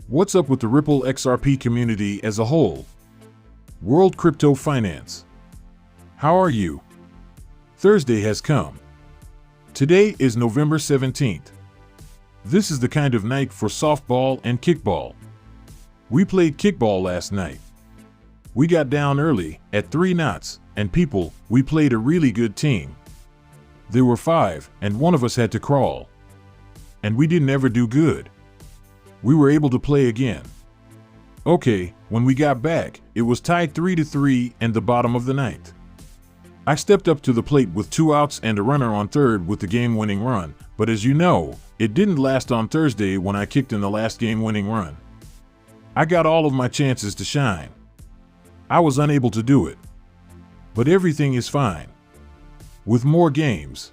What's up with the Ripple XRP community as a whole? World Crypto Finance. How are you? Thursday has come. Today is November 17th. This is the kind of night for softball and kickball. We played kickball last night. We got down early, at 3 knots, and people, we played a really good team. There were 5, and one of us had to crawl. And we didn't ever do good. We were able to play again. Okay, when we got back, it was tied 3-3 and the bottom of the ninth. I stepped up to the plate with 2 outs and a runner on third with the game-winning run, but as you know, it didn't last on Thursday when I kicked in the last game-winning run. I got all of my chances to shine. I was unable to do it. But everything is fine. With more games.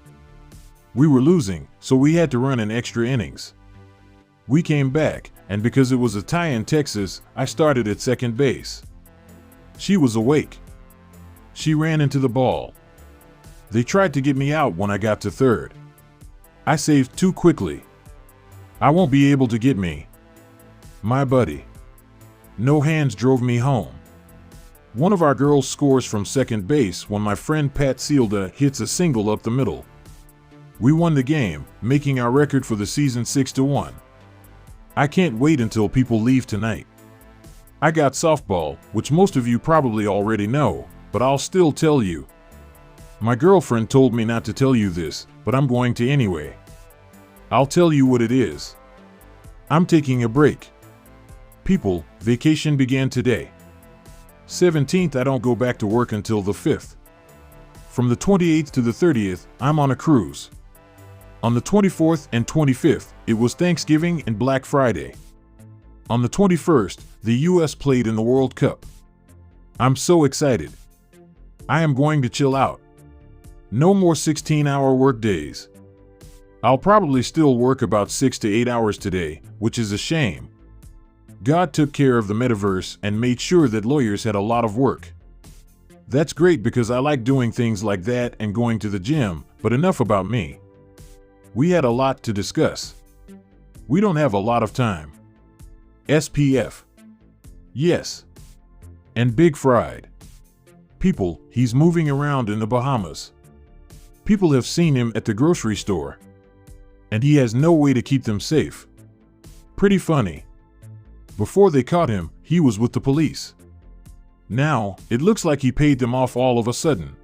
We were losing, so we had to run in extra innings. We came back, and because it was a tie in Texas, I started at second base. She was awake. She ran into the ball. They tried to get me out when I got to third. I saved too quickly. I won't be able to get me. My buddy. No hands drove me home. One of our girls scores from second base when my friend Pat Sealda hits a single up the middle. We won the game, making our record for the season 6-1. I can't wait until people leave tonight. I got softball, which most of you probably already know, but I'll still tell you. My girlfriend told me not to tell you this, but I'm going to anyway. I'll tell you what it is. I'm taking a break. People, vacation began today. 17th, I don't go back to work until the 5th. From the 28th to the 30th, I'm on a cruise. On the 24th and 25th, it was Thanksgiving and Black Friday. On the 21st, the US played in the World Cup. I'm so excited. I am going to chill out. No more 16-hour work days. I'll probably still work about 6 to 8 hours today, which is a shame. God took care of the metaverse and made sure that lawyers had a lot of work. That's great because I like doing things like that and going to the gym, but enough about me. We had a lot to discuss. We don't have a lot of time. SPF. Yes. And Big Fried. People, he's moving around in the Bahamas. People have seen him at the grocery store. And he has no way to keep them safe. Pretty funny. Before they caught him, he was with the police. Now, it looks like he paid them off all of a sudden.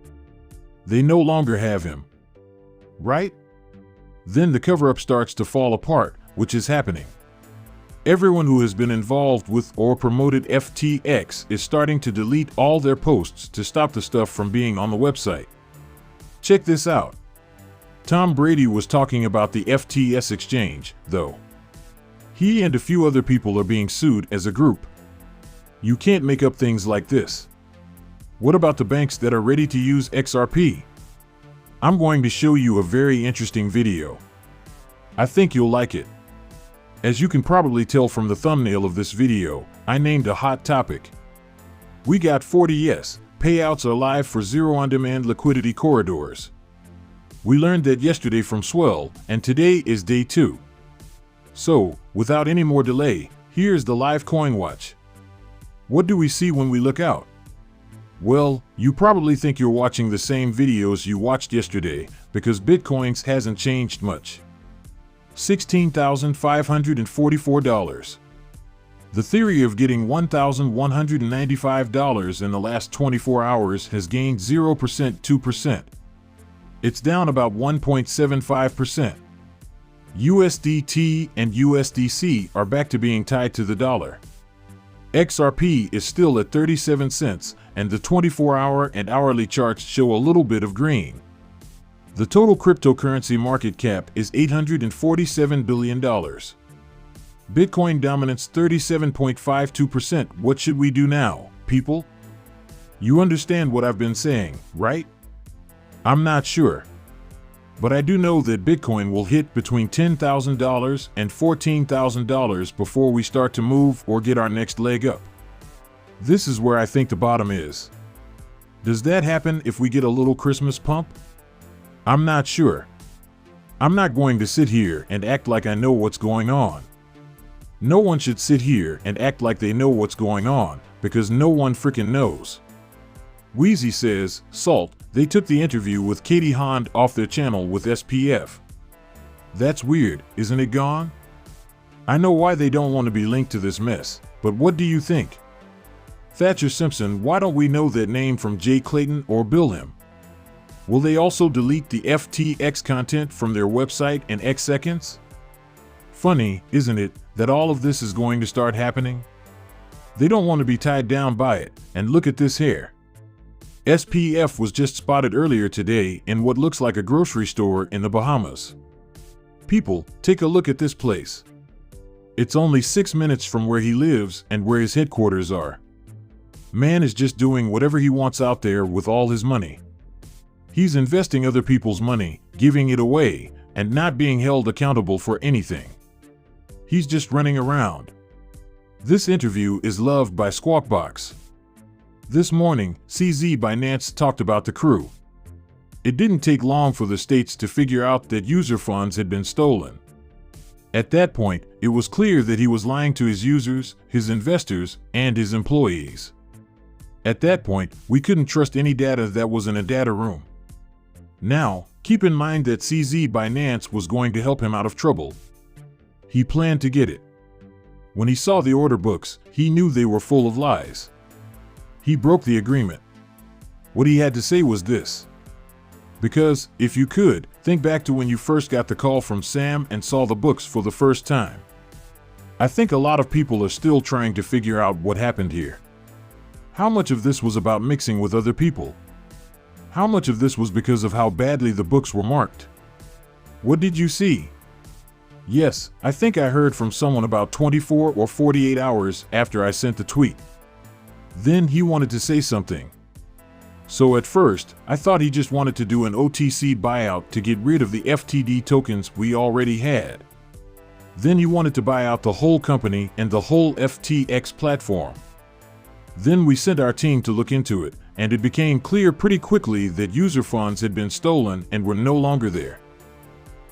They no longer have him. Right? Then the cover-up starts to fall apart, which is happening. Everyone who has been involved with or promoted FTX is starting to delete all their posts to stop the stuff from being on the website. Check this out. Tom Brady was talking about the FTX exchange, though. He and a few other people are being sued as a group. You can't make up things like this. What about the banks that are ready to use XRP? I'm going to show you a very interesting video. I think you'll like it. As you can probably tell from the thumbnail of this video, I named a hot topic. We got 40 yes, payouts are live for zero on-demand liquidity corridors. We learned that yesterday from SWELL, and today is day 2. So, without any more delay, here's the live coin watch. What do we see when we look out? Well, you probably think you're watching the same videos you watched yesterday because Bitcoins hasn't changed much. $16,544. The theory of getting $1,195 in the last 24 hours has gained 0%, 2%. It's down about 1.75%. USDT and USDC are back to being tied to the dollar. XRP is still at 37 cents, and the 24-hour and hourly charts show a little bit of green. The total cryptocurrency market cap is $847 billion. Bitcoin dominates 37.52%. What should we do now, people? You understand what I've been saying, right? I'm not sure. But I do know that Bitcoin will hit between $10,000 and $14,000 before we start to move or get our next leg up. This is where I think the bottom is. Does that happen if we get a little Christmas pump? I'm not sure. I'm not going to sit here and act like I know what's going on. No one should sit here and act like they know what's going on, because no one frickin' knows. Wheezy says, Salt, they took the interview with Katie Hond off their channel with SPF. That's weird, isn't it gone? I know why they don't want to be linked to this mess, but what do you think? Thatcher Simpson, why don't we know that name from Jay Clayton or bill him? Will they also delete the FTX content from their website in X seconds? Funny, isn't it, that all of this is going to start happening? They don't want to be tied down by it, and look at this hair. SPF was just spotted earlier today in what looks like a grocery store in the Bahamas. People, take a look at this place. It's only 6 minutes from where he lives and where his headquarters are. Man is just doing whatever he wants out there with all his money. He's investing other people's money, giving it away, and not being held accountable for anything. He's just running around. This interview is loved by Squawkbox. This morning, CZ by Nance talked about the crew. It didn't take long for the states to figure out that user funds had been stolen. At that point, it was clear that he was lying to his users, his investors, and his employees. At that point, we couldn't trust any data that was in a data room. Now, keep in mind that CZ by Nance was going to help him out of trouble. He planned to get it. When he saw the order books, he knew they were full of lies. He broke the agreement. What he had to say was this. Because, if you could, think back to when you first got the call from Sam and saw the books for the first time. I think a lot of people are still trying to figure out what happened here. How much of this was about mixing with other people? How much of this was because of how badly the books were marked? What did you see? Yes, I think I heard from someone about 24 or 48 hours after I sent the tweet. Then he wanted to say something. So at first, I thought he just wanted to do an OTC buyout to get rid of the FTD tokens we already had. Then he wanted to buy out the whole company and the whole FTX platform. Then we sent our team to look into it, and it became clear pretty quickly that user funds had been stolen and were no longer there.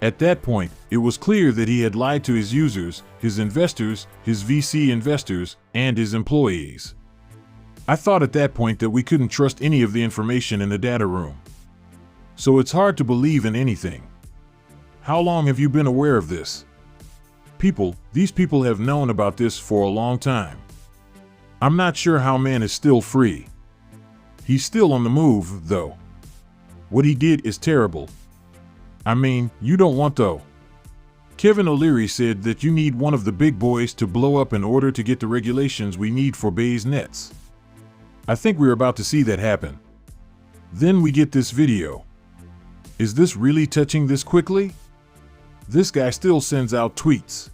At that point, it was clear that he had lied to his users, his investors, his VC investors, and his employees. I thought at that point that we couldn't trust any of the information in the data room. So it's hard to believe in anything. How long have you been aware of this? These people have known about this for a long time. I'm not sure how man is still free. He's still on the move, though. What he did is terrible. I mean, you don't want though. Kevin O'Leary said that you need one of the big boys to blow up in order to get the regulations we need for Bayes nets. I think we're about to see that happen. Then we get this video. Is this really touching this quickly? This guy still sends out tweets.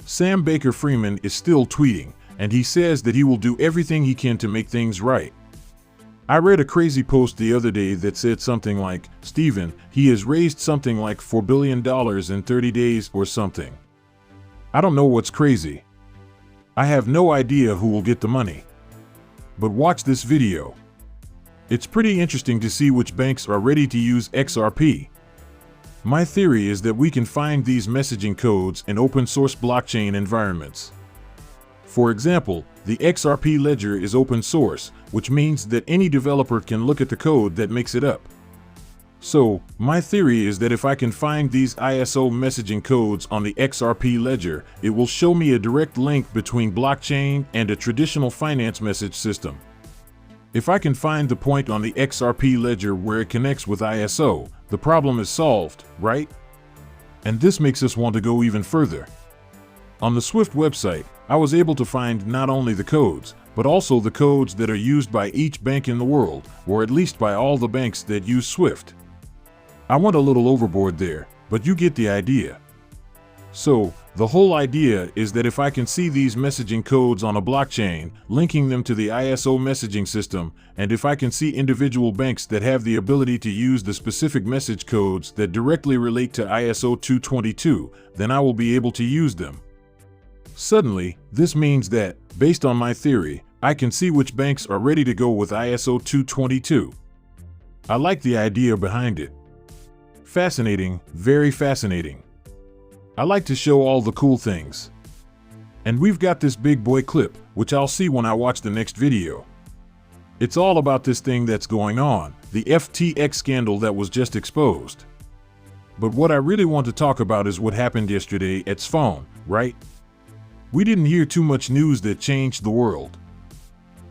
Sam Baker-Freeman is still tweeting, and he says that he will do everything he can to make things right. I read a crazy post the other day that said something like, Steven, he has raised something like $4 billion in 30 days or something. I don't know what's crazy. I have no idea who will get the money. But watch this video. It's pretty interesting to see which banks are ready to use XRP. My theory is that we can find these messaging codes in open source blockchain environments. For example, the XRP ledger is open source, which means that any developer can look at the code that makes it up. So, my theory is that if I can find these ISO messaging codes on the XRP ledger, it will show me a direct link between blockchain and a traditional finance message system. If I can find the point on the XRP ledger where it connects with ISO, the problem is solved, right? And this makes us want to go even further. On the SWIFT website, I was able to find not only the codes, but also the codes that are used by each bank in the world, or at least by all the banks that use SWIFT. I went a little overboard there, but you get the idea. So, the whole idea is that if I can see these messaging codes on a blockchain, linking them to the ISO messaging system, and if I can see individual banks that have the ability to use the specific message codes that directly relate to ISO 222, then I will be able to use them. Suddenly, this means that, based on my theory, I can see which banks are ready to go with ISO 222. I like the idea behind it. Fascinating, very fascinating. I like to show all the cool things. And we've got this big boy clip, which I'll see when I watch the next video. It's all about this thing that's going on, the FTX scandal that was just exposed. But what I really want to talk about is what happened yesterday at SWELL, right? We didn't hear too much news that changed the world.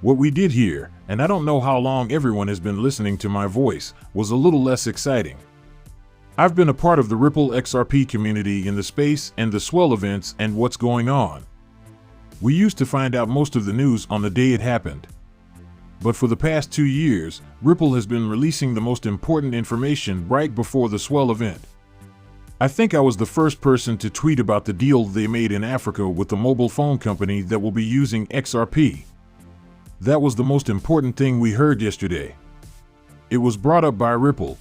What we did hear, and I don't know how long everyone has been listening to my voice, was a little less exciting. I've been a part of the Ripple XRP community in the space and the SWELL events and what's going on. We used to find out most of the news on the day it happened. But for the past 2 years, Ripple has been releasing the most important information right before the SWELL event. I think I was the first person to tweet about the deal they made in Africa with the mobile phone company that will be using XRP. That was the most important thing we heard yesterday. It was brought up by Ripple.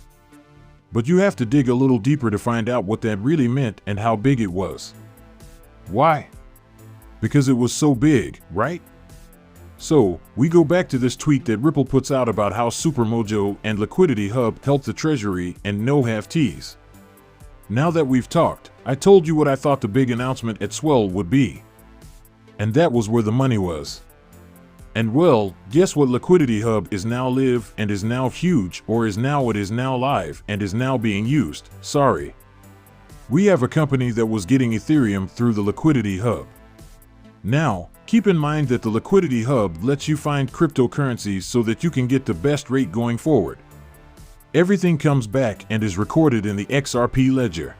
But you have to dig a little deeper to find out what that really meant and how big it was. Why? Because it was so big, right? So, we go back to this tweet that Ripple puts out about how Supermojo and Liquidity Hub help the Treasury and no have teas. Now that we've talked, I told you what I thought the big announcement at SWELL would be. And that was where the money was. And well, guess what? Liquidity Hub is now live and is now huge, or is now live and is now being used. Sorry. We have a company that was getting Ethereum through the Liquidity Hub. Now, keep in mind that the Liquidity Hub lets you find cryptocurrencies so that you can get the best rate going forward. Everything comes back and is recorded in the XRP ledger.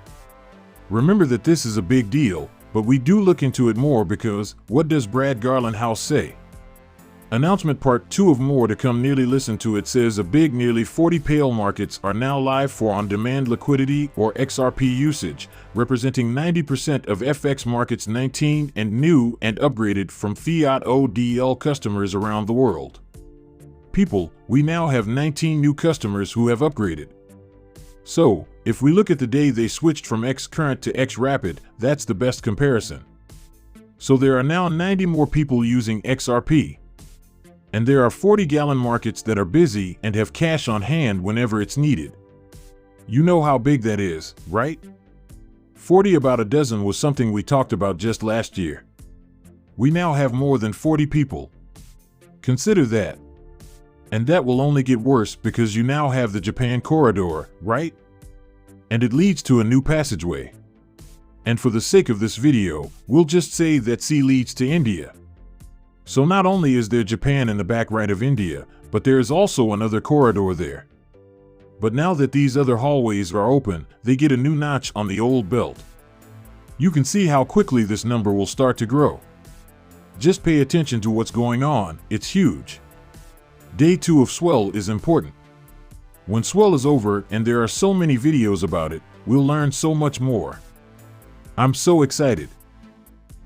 Remember that this is a big deal, but we do look into it more because, what does Brad Garland House say? Announcement part 2 of more to come. Nearly listen to it says a big nearly 40 pale markets are now live for on-demand liquidity or XRP usage, representing 90% of FX markets 19 and new and upgraded from fiat ODL customers around the world. People, we now have 19 new customers who have upgraded. So, if we look at the day they switched from X-Current to X-Rapid, that's the best comparison. So there are now 90 more people using XRP. And there are 40-gallon markets that are busy and have cash on hand whenever it's needed. You know how big that is, right? 40 about a dozen was something we talked about just last year. We now have more than 40 people. Consider that. And that will only get worse because you now have the Japan corridor, right? And it leads to a new passageway. And for the sake of this video, we'll just say that C leads to India. So not only is there Japan in the back right of India, but there is also another corridor there. But now that these other hallways are open, they get a new notch on the old belt. You can see how quickly this number will start to grow. Just pay attention to what's going on, it's huge. Day 2 of SWELL is important. When SWELL is over and there are so many videos about it, we'll learn so much more. I'm so excited.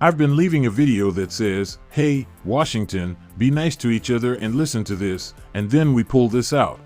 I've been leaving a video that says, "Hey, Washington, be nice to each other and listen to this," and then we pull this out.